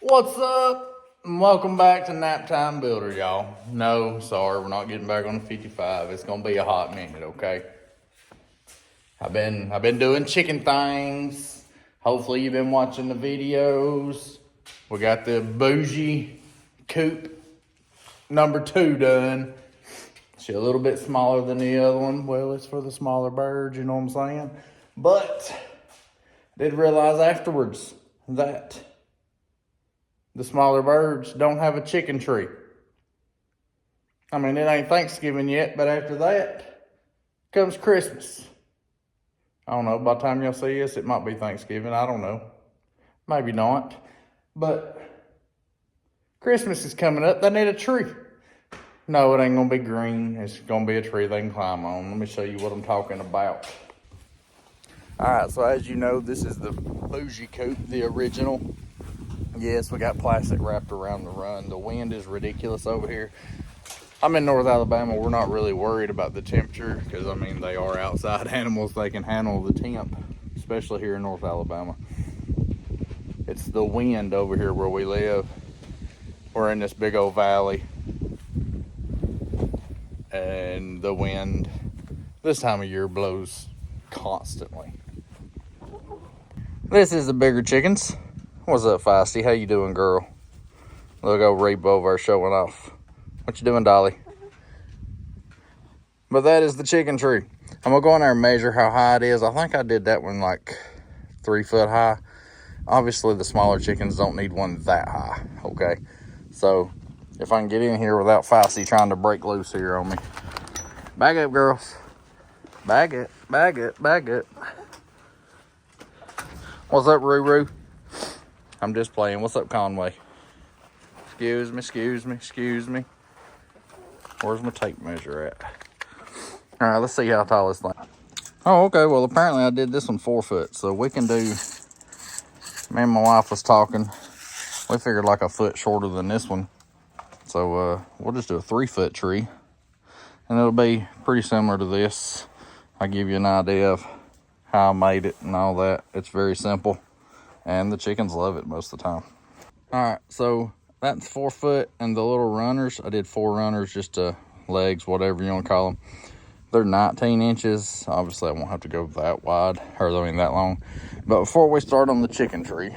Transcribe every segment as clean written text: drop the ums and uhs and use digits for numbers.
What's up? Welcome back to Nap Time Builder, y'all. No, sorry, we're not getting back on the 55. It's gonna be a hot minute, okay? I've been doing chicken things. Hopefully you've been watching the videos. We got the bougie coop #2 done. She's a little bit smaller than the other one. Well, it's for the smaller birds, you know what I'm saying? But did realize afterwards that the smaller birds don't have a chicken tree. I mean, it ain't Thanksgiving yet, but after that comes Christmas. I don't know, by the time y'all see this, it might be Thanksgiving. I don't know. Maybe not. But Christmas is coming up. They need a tree. No, it ain't gonna be green. It's gonna be a tree they can climb on. Let me show you what I'm talking about. All right, so as you know, this is the bougie coop, the original. Yes, we got plastic wrapped around the run. The wind is ridiculous over here. I'm in North Alabama. We're not really worried about the temperature because, I mean, they are outside animals. They can handle the temp, especially here in North Alabama. It's the wind over here where we live. We're in this big old valley. And the wind this time of year blows constantly. This is the bigger chickens. What's up, Feisty? How you doing, girl? Look, old Reap over there showing off. What you doing, Dolly? But that is the chicken tree. I'm gonna go in there and measure how high it is. I think I did that one like 3 foot high. Obviously, the smaller chickens don't need one that high, okay? So, if I can get in here without Feisty trying to break loose here on me. Back up, girls. Back it, back it, back it. What's up, Roo? I'm just playing. What's up, Conway? Excuse me, excuse me, excuse me. Where's my tape measure at? All right, let's see how tall this thing. Oh, okay. Well, apparently I did this one 4 foot, so we can do. Me and my wife was talking. We figured like a foot shorter than this one, so we'll just do a 3 foot tree, and it'll be pretty similar to this. I'll give you an idea of how I made it and all that. It's very simple, and the chickens love it most of the time. All right, so that's 4 foot, and the little runners, I did 4 runners, just legs, whatever you want to call them. They're 19 inches. Obviously, I won't have to go that wide, or I mean that long. But before we start on the chicken tree,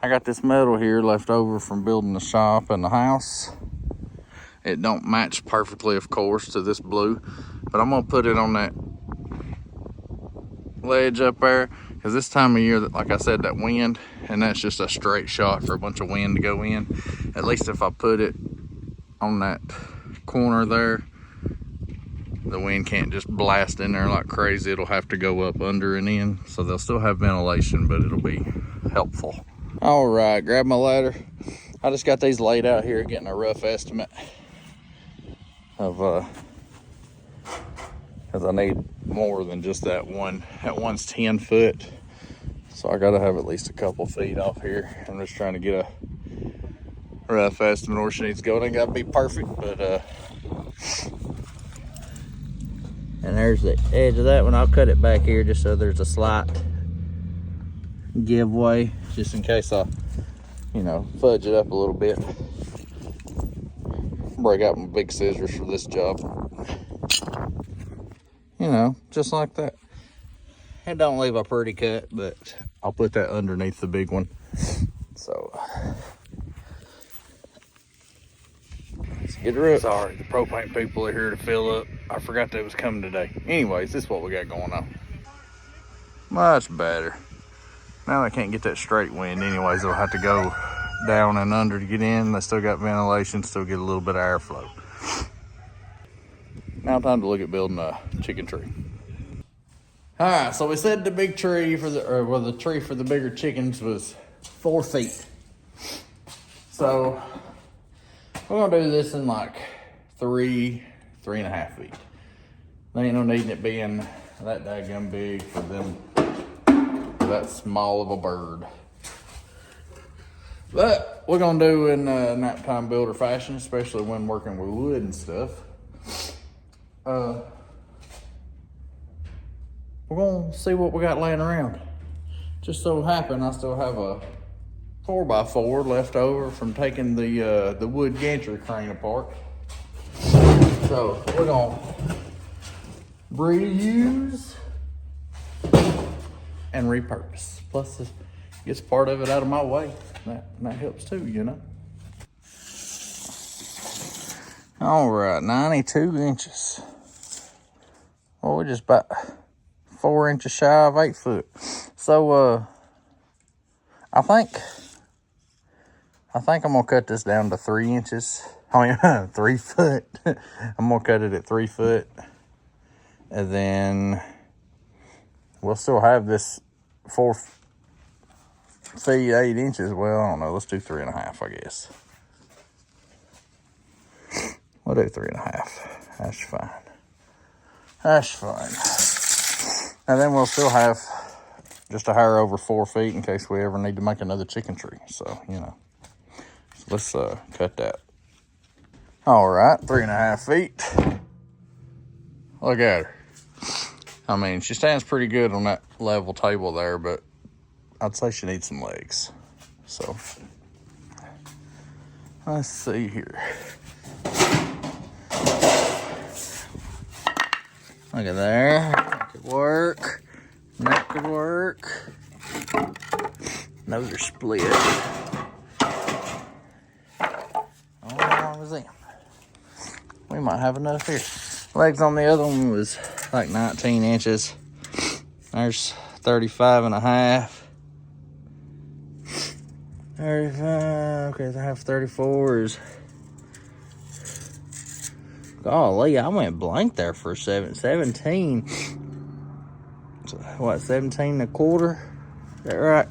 I got this metal here left over from building the shop and the house. It don't match perfectly, of course, to this blue, but I'm gonna put it on that ledge up there, because this time of year, like I said, that wind, and that's just a straight shot for a bunch of wind to go in. At least if I put it on that corner there, the wind can't just blast in there like crazy. It'll have to go up under and in, so they'll still have ventilation, but it'll be helpful. All right, grab my ladder. I just got these laid out here, getting a rough estimate of because I need more than just that one. That one's 10 foot, so I gotta have at least a couple feet off here. I'm just trying to get a rough estimate where she needs to go. It ain't gotta be perfect, but and there's the edge of that one. I'll cut it back here just so there's a slight giveaway, just in case I, fudge it up a little bit. Break out my big scissors for this job. Just like that. It don't leave a pretty cut, but I'll put that underneath the big one. So, let's get her up. Sorry, the propane people are here to fill up. I forgot they was coming today. Anyways, this is what we got going on. Much better. Now they can't get that straight wind anyways. They'll have to go down and under to get in. They still got ventilation, still get a little bit of airflow. Now time to look at building a chicken tree. All right, so we said the big tree the tree for the bigger chickens was 4 feet. So we're gonna do this in like 3.5 feet. There ain't no needing it being that daggum big for them, that small of a bird. But we're gonna do in nap time builder fashion, especially when working with wood and stuff. We're gonna see what we got laying around. Just so happen I still have a 4x4 left over from taking the wood gantry crane apart. So we're gonna reuse and repurpose. Plus, it gets part of it out of my way. That helps too, you know. All right, 92 inches. Well, we're just about 4 inches shy of 8 foot. So, I think I'm gonna cut this down to 3 inches. I mean, 3 foot. I'm gonna cut it at 3 foot. And then we'll still have this 4 feet, 8 inches. Well, I don't know. Let's do 3.5, I guess. We'll do 3.5. That's fine. That's fine. And then we'll still have just a hair over 4 feet in case we ever need to make another chicken tree. So, you know, let's cut that. All right, 3.5 feet. Look at her. I mean, she stands pretty good on that level table there, but I'd say she needs some legs. So, let's see here. Look at there. That could work. That could work. Those are split. How long is them? We might have enough here. Legs on the other one was like 19 inches. There's 35.5. 35. Okay, I have 34s. Golly, I went blank there for 17. So, what, 17.25? Is that right?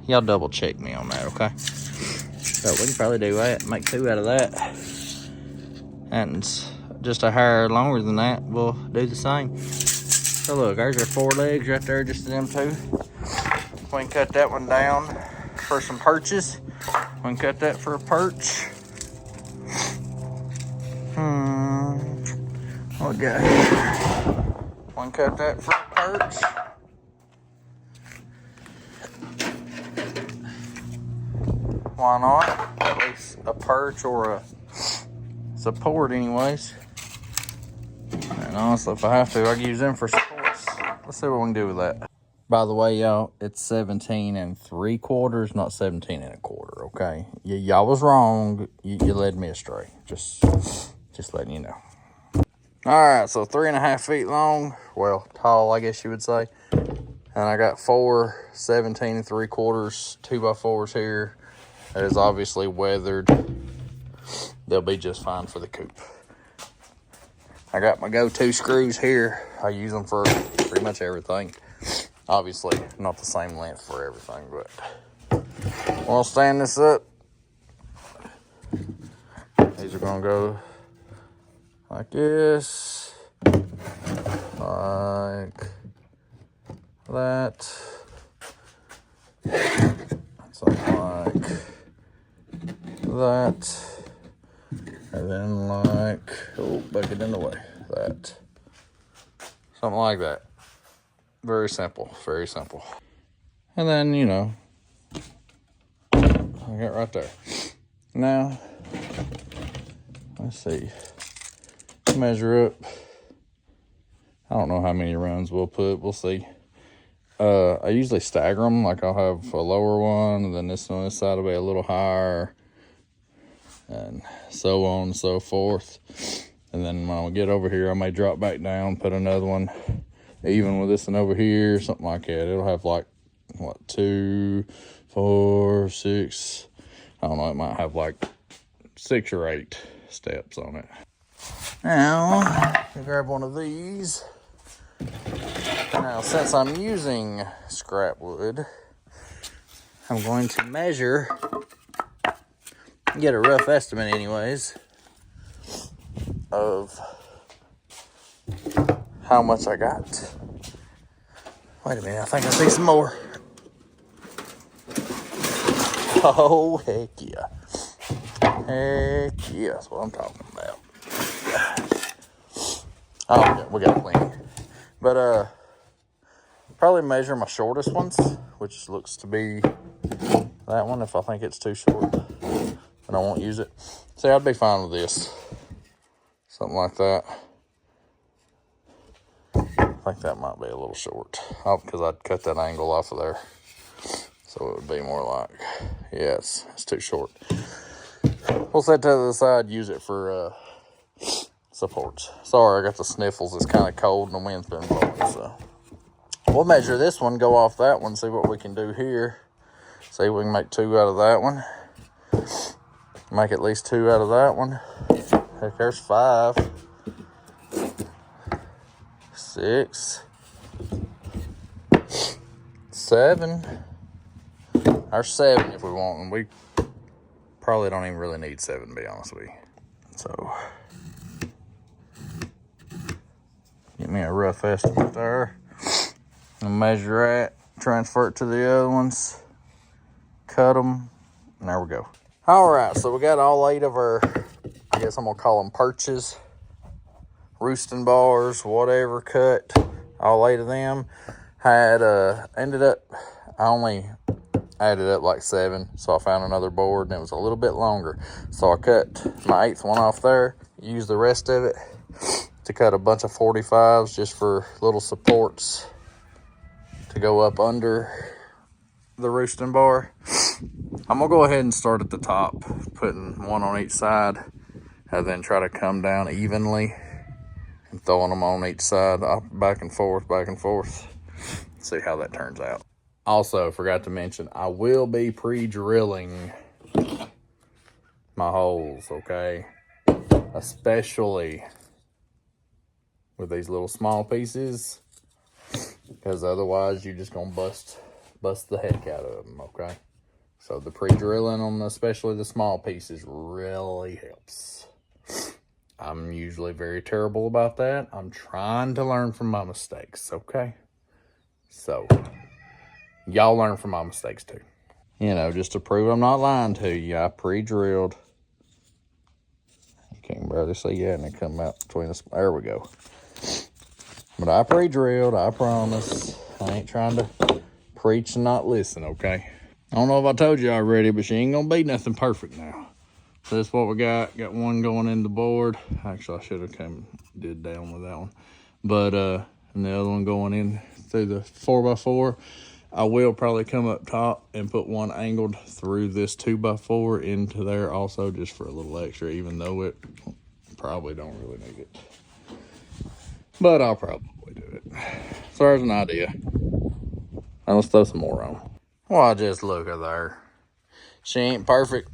Y'all double check me on that, okay? So we can probably do that, make 2 out of that. And just a hair longer than that, we'll do the same. So look, there's our 4 legs right there, just them 2. We can cut that one down for some perches. We can cut that for a perch. What we got here? We can cut that for a perch. Why not? At least a perch or a support anyways. And honestly, if I have to, I can use them for supports. Let's see what we can do with that. By the way, y'all, it's 17.75, not 17.25, okay? Y'all was wrong. You led me astray. Just letting you know. All right, so 3.5 feet long. Well, tall, I guess you would say. And I got 4 17.75 2x4s here. That is obviously weathered. They'll be just fine for the coop. I got my go-to screws here. I use them for pretty much everything. Obviously, not the same length for everything, but we'll stand this up. These are gonna go like this, like that, something like that, and then like, oh, back it in the way, that, something like that. Very simple, very simple. And then, you know, I got right there. Now, let's see, measure up. I don't know how many runs we'll put, we'll see. I usually stagger them, like I'll have a lower one, and then this one on this side will be a little higher, and so on and so forth. And then when I get over here, I may drop back down, put another one even with this one over here, something like that. It'll have like, what, 2, 4, 6, I don't know, it might have like 6 or 8 steps on it. Now, I grab one of these. Now, since I'm using scrap wood, I'm going to measure, get a rough estimate anyways, of how much I got. Wait a minute, I think I see some more. Oh, heck yeah. Heck yeah, that's what I'm talking about. Oh, yeah, we got plenty. But, probably measure my shortest ones, which looks to be that one. If I think it's too short, then I won't use it. See, I'd be fine with this. Something like that. I think that might be a little short. Oh, because I'd cut that angle off of there. So it would be more like, yes, it's too short. We'll set that to the side, use it for supports. Sorry, I got the sniffles. It's kind of cold and the wind's been blowing, so. We'll measure this one, go off that one, see what we can do here. See if we can make 2 out of that one. Make at least 2 out of that one. Heck, there's 5. 6. 7. There's 7 if we want, and we probably don't even really need 7 to be honest with you. So, get me a rough estimate there. And measure that, transfer it to the other ones, cut them, and there we go. All right, so we got all 8 of our, I guess I'm gonna call them perches, roosting bars, whatever, cut. All 8 of them. Had, ended up, I only added up like 7, so I found another board, and it was a little bit longer. So I cut my 8th one off there, used the rest of it to cut a bunch of 45s just for little supports to go up under the roosting bar. I'm gonna go ahead and start at the top, putting 1 on each side, and then try to come down evenly and throwing them on each side, back and forth, back and forth. See how that turns out. Also, forgot to mention, I will be pre-drilling my holes, okay? Especially with these little small pieces, because otherwise you're just gonna bust the heck out of them, okay? So the pre-drilling on especially the small pieces really helps. I'm usually very terrible about that. I'm trying to learn from my mistakes, okay? So y'all learn from my mistakes too. You know, just to prove I'm not lying to you, I pre-drilled. You can't barely see it, and it come out between us. There we go. But I pre-drilled, I promise. I ain't trying to preach and not listen, okay? I don't know if I told you already, but she ain't gonna be nothing perfect now. So that's what we got. Got one going in the board. Actually, I should have did down with that one. But, and the other one going in through the 4x4. I will probably come up top and put one angled through this 2x4 into there also, just for a little extra, even though it probably don't really need it. But I'll probably do it. So there's an idea. Now let's throw some more on. Well, just look at her. She ain't perfect,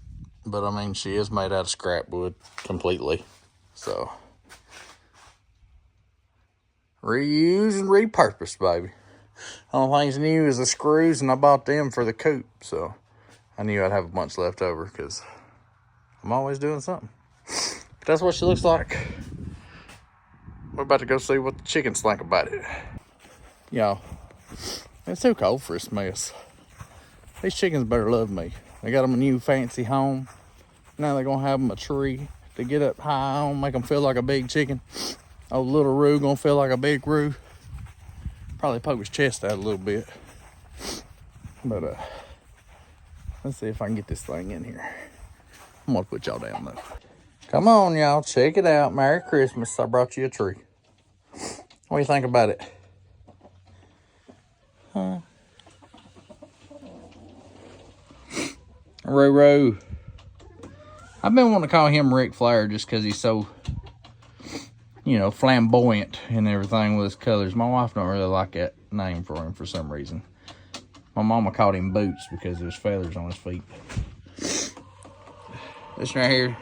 but I mean, she is made out of scrap wood completely. So, reuse and repurpose, baby. Only thing's new is the screws, and I bought them for the coupe. So, I knew I'd have a bunch left over because I'm always doing something. But that's what she looks like. We're about to go see what the chickens think about it. Y'all, it's too cold for this mess. These chickens better love me. They got them a new fancy home. Now they're gonna have them a tree to get up high on, make them feel like a big chicken. Old little Roo gonna feel like a big Roo. Probably poke his chest out a little bit. But let's see if I can get this thing in here. I'm gonna put y'all down though. Come on, y'all, check it out. Merry Christmas. I brought you a tree. What do you think about it? Huh? Roo. I've been wanting to call him Ric Flair just because he's so, you know, flamboyant and everything with his colors. My wife don't really like that name for him for some reason. My mama called him Boots because there's feathers on his feet. This right here,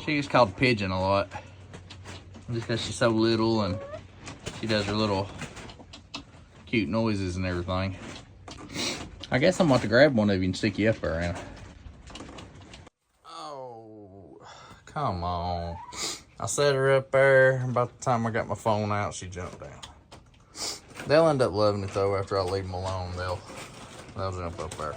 she gets called Pigeon a lot. Just because she's so little and she does her little cute noises and everything. I guess I'm about to grab one of you and stick you up around. Oh, come on. I set her up there. About the time I got my phone out, she jumped down. They'll end up loving it though after I leave them alone. They'll jump up there.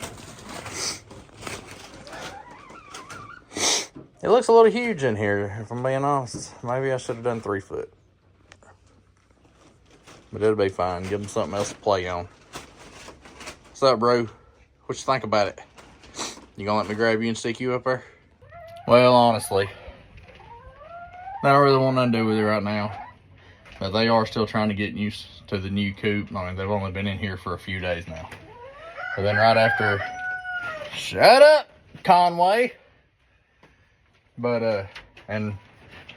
It looks a little huge in here, if I'm being honest. Maybe I should have done 3 foot. But it'll be fine. Give them something else to play on. What's up, bro? What you think about it? You gonna let me grab you and stick you up there? Well, honestly, I don't really want nothing to do with it right now. But they are still trying to get used to the new coop. I mean, they've only been in here for a few days now. But then right after, shut up, Conway. But, and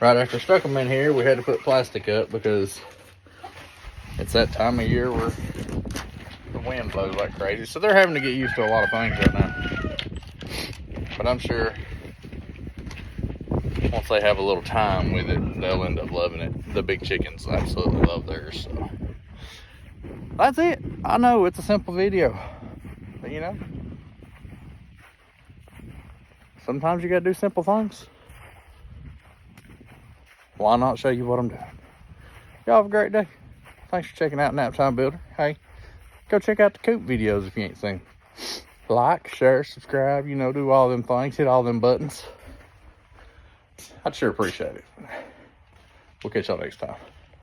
right after I stuck them in here, we had to put plastic up because it's that time of year where the wind blows like crazy. So they're having to get used to a lot of things right now. But I'm sure once they have a little time with it, they'll end up loving it. The big chickens absolutely love theirs. So that's it. I know it's a simple video, but you know, sometimes you gotta do simple things. Why not show you what I'm doing? Y'all have a great day. Thanks for checking out Naptime Builder. Hey, go check out the coop videos if you ain't seen. Like, share, subscribe, you know, do all them things, hit all them buttons. I'd sure appreciate it. We'll catch y'all next time.